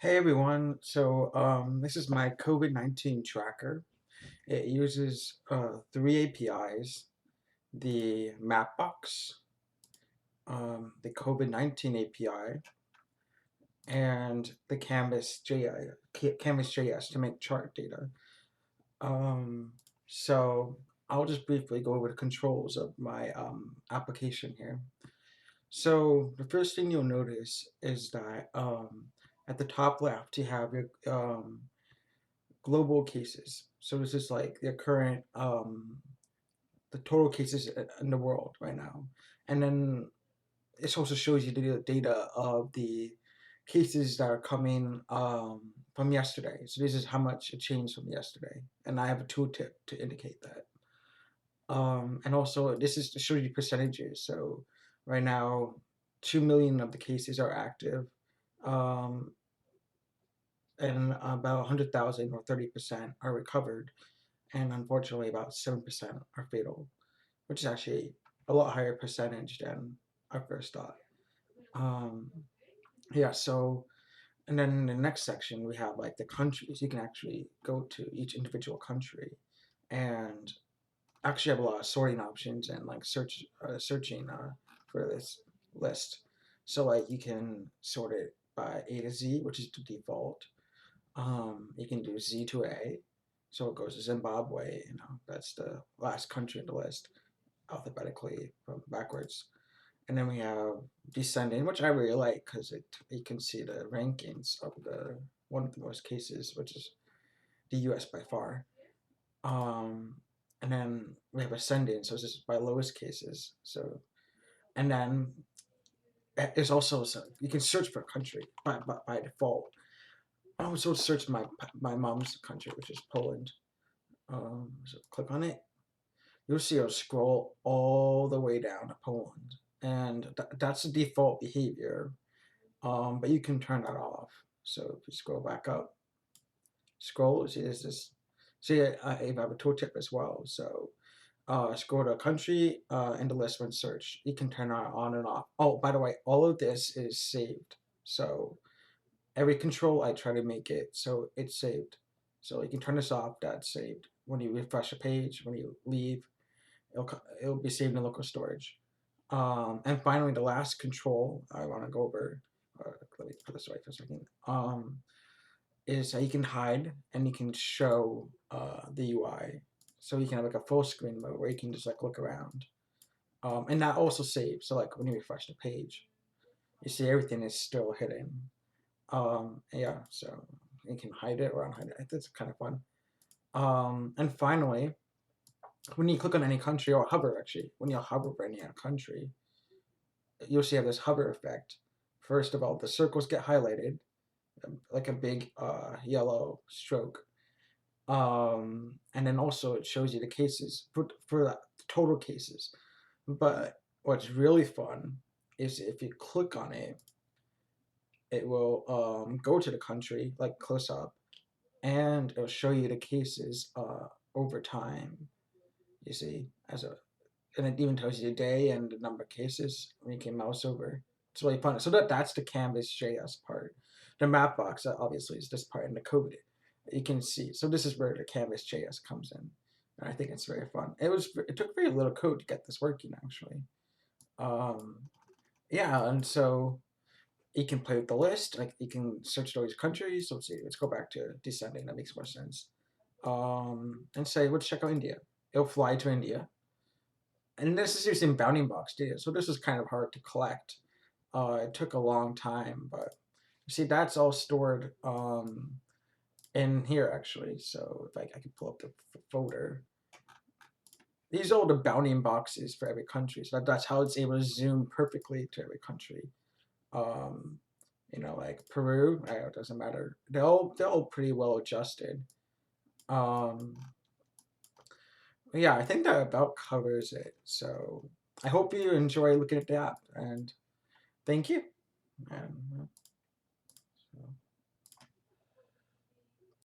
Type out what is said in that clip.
Hey everyone, this is my COVID-19 tracker. It uses three APIs, the Mapbox, the COVID-19 API, and the Canvas.js to make chart data. Um, so I'll just briefly go over the controls of my application here. So the first thing you'll notice is that at the top left you have your global cases. So this is like the current, the total cases in the world right now. And then this also shows you the data of the cases that are coming from yesterday. So this is how much it changed from yesterday. And I have a tooltip to indicate that. And also this is to show you percentages. So right now, 2 million of the cases are active. Um, and about 100,000 or 30% are recovered, and unfortunately about 7% are fatal, which is actually a lot higher percentage than I first thought. Um, yeah, so, and then in the next section, we have like the countries. You can actually go to each individual country and actually have a lot of sorting options and like searching for this list. So like you can sort it by A to Z, which is the default. You can do Z to A, so it goes to Zimbabwe. That's the last country in the list alphabetically from backwards. And then we have descending, which I really like because it you can see the rankings of the one of the most cases, which is the U.S. by far. Um, and then we have ascending, so it's just by lowest cases. So and then there's also you can search for a country by default. I also searched my mom's country, which is Poland. So click on it. You'll see it'll scroll all the way down to Poland, and that's the default behavior. But you can turn that off. So if you scroll back up, scroll. See, there's this. See, I have a tooltip as well. So scroll to a country in the list when search. You can turn that on and off. Oh, by the way, all of this is saved. So every control I try to make it so it's saved. So you can turn this off. That's saved. When you refresh a page, when you leave, it'll be saved in local storage. And finally, the last control I want to go over. Let me put this away for a second. Is you can hide and you can show the UI. So you can have like a full screen mode where you can just like look around. And that also saves. So like when you refresh the page, you see everything is still hidden. Yeah, so you can hide it or unhide it. That's kind of fun. And finally, when you click on any country or hover, actually, when you hover over any country, you'll see have this hover effect. First of all, the circles get highlighted, like a big yellow stroke. And then also it shows you the cases for the total cases. But what's really fun is if you click on it, it will go to the country like close up, and it'll show you the cases over time. You see, and it even tells you the day and the number of cases when you can mouse over. It's really fun. So that's the Canvas.js part. The Mapbox obviously is this part in the code. You can see. So this is where the Canvas.js comes in. And I think it's very fun. It took very little code to get this working actually. Um, yeah, and so you can play with the list. Like you can search all these countries. So let's see. Let's go back to descending. That makes more sense. And say let's check out India. It'll fly to India, and this is using bounding box data, so this is kind of hard to collect. It took a long time, but you see that's all stored in here actually. So if I could pull up the folder, these are all the bounding boxes for every country. So that's how it's able to zoom perfectly to every country. Um, like Peru, it doesn't matter. They're all pretty well adjusted. Um, yeah, I think that about covers it. So I hope you enjoy looking at the app, and thank you. And